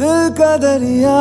दिल का दरिया।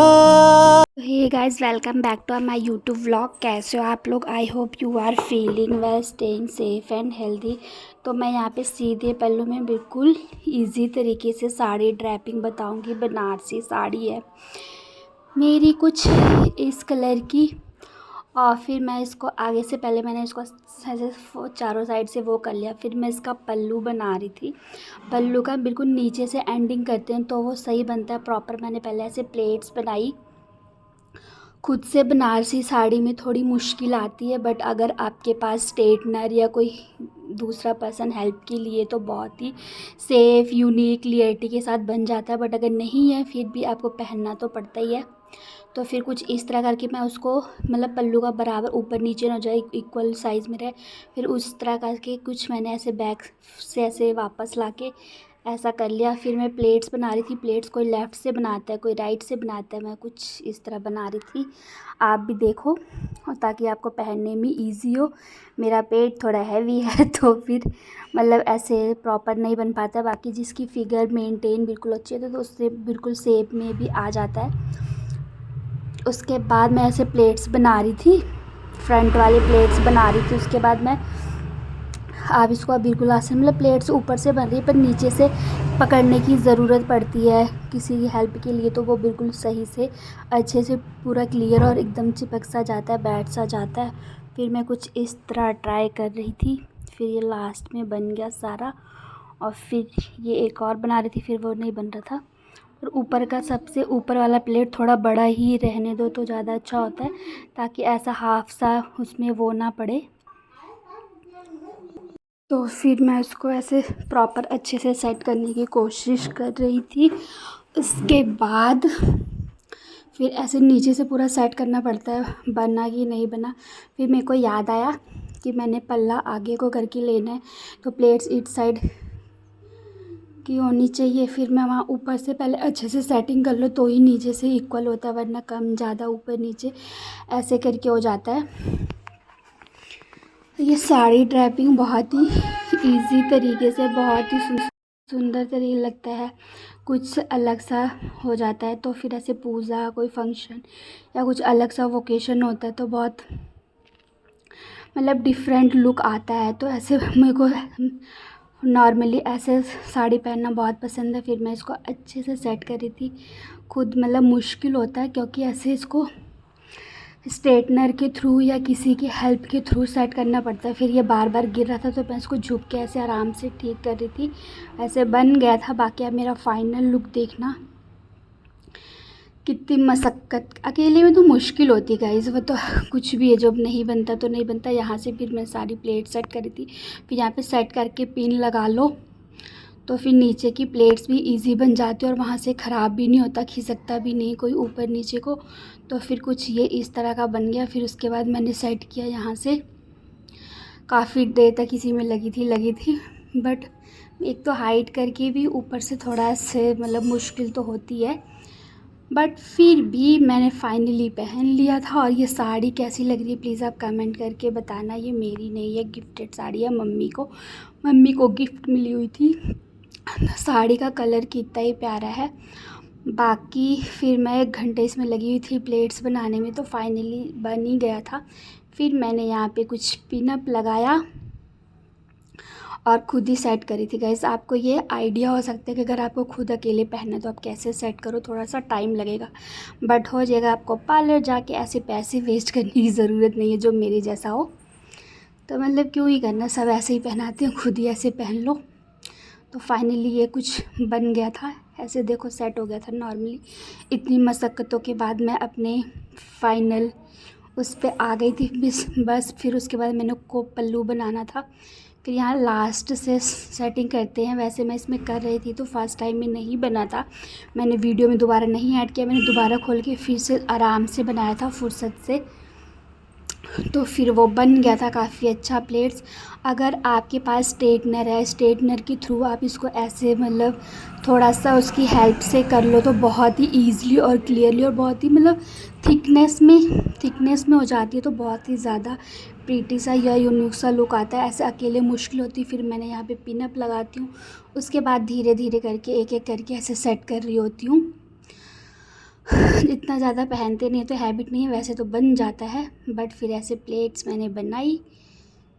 इतना ज़्यादा पहनते नहीं तो हैबिट नहीं है, वैसे तो बन जाता है, बट फिर ऐसे प्लेट्स मैंने बनाई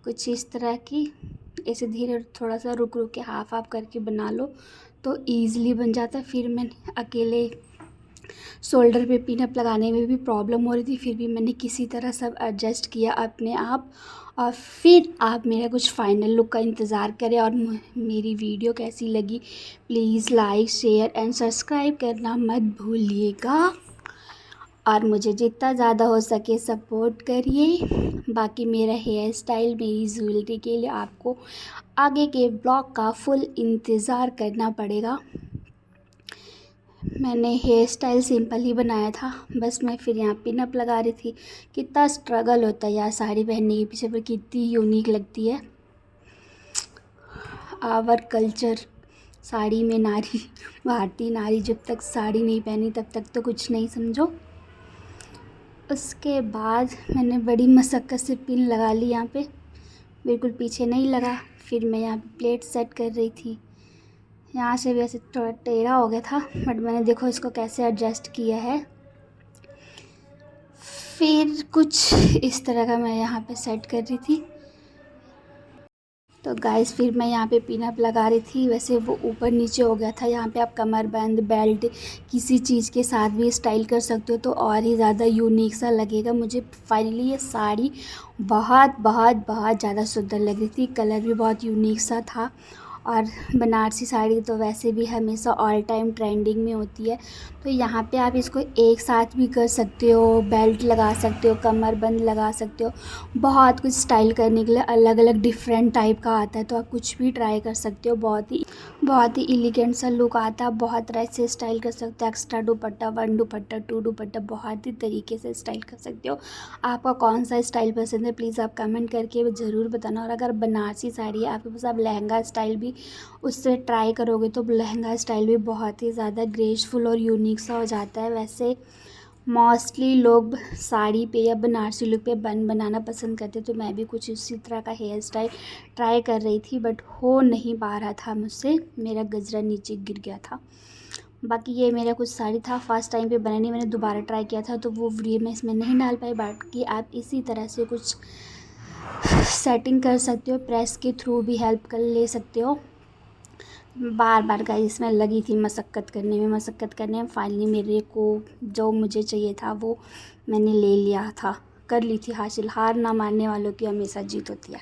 कुछ इस तरह की। ऐसे धीरे थोड़ा सा रुक रुक के हाफ हाफ करके बना लो तो ईज़िली बन जाता है। फिर मैंने अकेले शोल्डर पे पिन अप लगाने में भी प्रॉब्लम हो रही थी, फिर भी मैंने किसी तरह सब एडजस्ट किया अपने आप। और फिर आप मेरा कुछ फाइनल लुक का इंतज़ार करें। और मेरी वीडियो कैसी लगी please like share and subscribe करना मत भूलिएगा, और मुझे जितना ज़्यादा हो सके सपोर्ट करिए। बाकी मेरा हेयर स्टाइल, मेरी ज्वेलरी के लिए आपको आगे के ब्लॉग का फुल इंतज़ार करना पड़ेगा। मैंने हेयर स्टाइल सिंपल ही बनाया था, बस मैं फिर यहाँ पिन अप लगा रही थी। कितना स्ट्रगल होता है यार साड़ी पहनने के पीछे, पर कितनी यूनिक लगती है आवर कल्चर। साड़ी में नारी, भारतीय नारी जब तक साड़ी नहीं पहनी तब तक तो कुछ नहीं समझो। उसके बाद मैंने बड़ी मशक्क़त से पिन लगा ली यहाँ पे, बिल्कुल पीछे नहीं लगा। फिर मैं यहाँ पे प्लेट सेट कर रही थी, यहाँ से भी ऐसे थोड़ा टेढ़ा हो गया था, बट मैंने देखो इसको कैसे एडजस्ट किया है। फिर कुछ इस तरह का मैं यहाँ पे सेट कर रही थी। तो गाइस फिर मैं यहाँ पे पिन अप लगा रही थी, वैसे वो ऊपर नीचे हो गया था। यहाँ पे आप कमरबंद बेल्ट किसी चीज़ के साथ भी स्टाइल कर सकते हो तो और ही ज़्यादा यूनिक सा लगेगा। मुझे फाइनली ये साड़ी बहुत बहुत बहुत ज़्यादा सुंदर लग रही थी, कलर भी बहुत यूनिक सा था। और बनारसी साड़ी तो वैसे भी हमेशा ऑल टाइम ट्रेंडिंग में होती है, तो यहाँ पे आप इसको एक साथ भी कर सकते हो, बेल्ट लगा सकते हो, कमरबंद लगा सकते हो। बहुत कुछ स्टाइल करने के लिए अलग अलग डिफरेंट टाइप का आता है, तो आप कुछ भी ट्राई कर सकते हो। बहुत ही एलिगेंट सा लुक आता है, बहुत तरह से स्टाइल कर सकते हो। एक्स्ट्रा दुपट्टा, 1 दुपट्टा, 2 दुपट्टा, बहुत ही तरीके से स्टाइल कर सकते हो। आपका कौन सा स्टाइल पसंद है प्लीज़ आप कमेंट करके ज़रूर बताना। और अगर बनारसी साड़ी है आपके पास, आप लहंगा स्टाइल भी उससे ट्राई करोगे तो लहंगा स्टाइल भी बहुत ही ज़्यादा ग्रेसफुल और यूनिक सा हो जाता है। वैसे मोस्टली लोग साड़ी पे या बनारसी लुक पे बन बनाना पसंद करते, तो मैं भी कुछ इसी तरह का हेयर स्टाइल ट्राई कर रही थी, बट हो नहीं पा रहा था मुझसे, मेरा गजरा नीचे गिर गया था। बाकी ये मेरा कुछ साड़ी था, फर्स्ट टाइम पे बना नहीं, मैंने दोबारा ट्राई किया था तो वो वीडियो मैं इसमें नहीं डाल पाई। बाकी आप इसी तरह से कुछ सेटिंग कर सकते हो, प्रेस के थ्रू भी हेल्प कर ले सकते हो। बार बार गाइस इसमें लगी थी मशक्क़त करने में फाइनली मेरे को जो मुझे चाहिए था वो मैंने ले लिया था, कर ली थी हासिल। हार ना मानने वालों की हमेशा जीत होती है।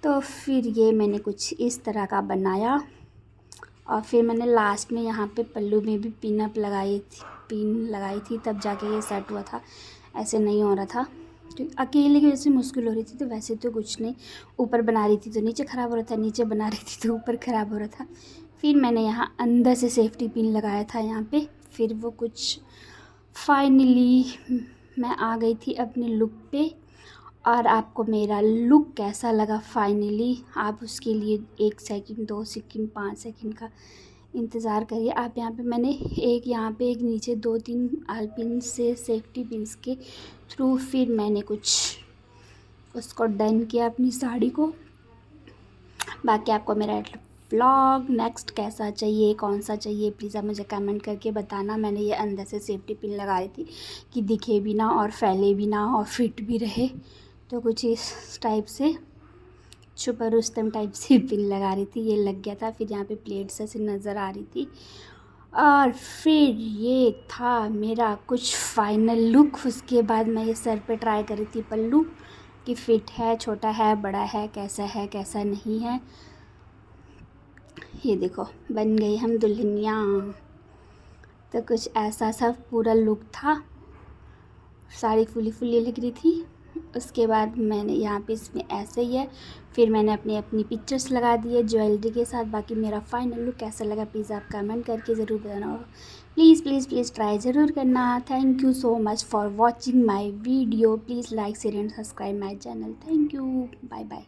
तो फिर ये मैंने कुछ इस तरह का बनाया, और फिर मैंने लास्ट में यहाँ पे पल्लू में भी पिन लगाई थी तब जाके ये सेट हुआ था, ऐसे नहीं हो रहा था। तो अकेले की वजह से मुश्किल हो रही थी, तो वैसे तो कुछ नहीं, ऊपर बना रही थी तो नीचे ख़राब हो रहा था, नीचे बना रही थी तो ऊपर ख़राब हो रहा था। फिर मैंने यहाँ अंदर से सेफ्टी पिन लगाया था यहाँ पे। फिर वो कुछ फाइनली मैं आ गई थी अपने लुक पे। और आपको मेरा लुक कैसा लगा फाइनली, आप उसके लिए 1 सेकंड, 2 सेकंड, 5 सेकंड का इंतज़ार करिए। आप यहाँ पे मैंने यहाँ पे एक नीचे 2-3 पिन से सेफ्टी पिन्स के थ्रू फिर मैंने कुछ उसको डन किया अपनी साड़ी को। बाकी आपको मेरा व्लॉग नेक्स्ट कैसा चाहिए, कौन सा चाहिए, प्लीज़ आप मुझे कमेंट करके बताना। मैंने ये अंदर से सेफ्टी पिन लगा रही थी कि दिखे भी ना और फैले भी ना और फिट भी रहे, तो कुछ इस टाइप से छुपा रुस्तम टाइप से पिन लगा रही थी, ये लग गया था। फिर यहाँ पे प्लेट्स ऐसे नज़र आ रही थी। और फिर ये था मेरा कुछ फाइनल लुक। उसके बाद मैं ये सर पे ट्राई कर रही थी पल्लू कि फ़िट है, छोटा है, बड़ा है, कैसा नहीं है। ये देखो बन गई हम दुल्हनिया। तो कुछ ऐसा सा पूरा लुक था, साड़ी फुली फुली लग रही थी। उसके बाद मैंने यहाँ पे इसमें ऐसे ही है, फिर मैंने अपनी पिक्चर्स लगा दी है ज्वेलरी के साथ। बाकी मेरा फाइनल लुक कैसा लगा प्लीज़ आप कमेंट करके ज़रूर बताना। प्लीज़ प्लीज़ प्लीज़ ट्राई ज़रूर करना। Thank you so much for watching my video. Please like share and subscribe my channel. Thank you, bye bye.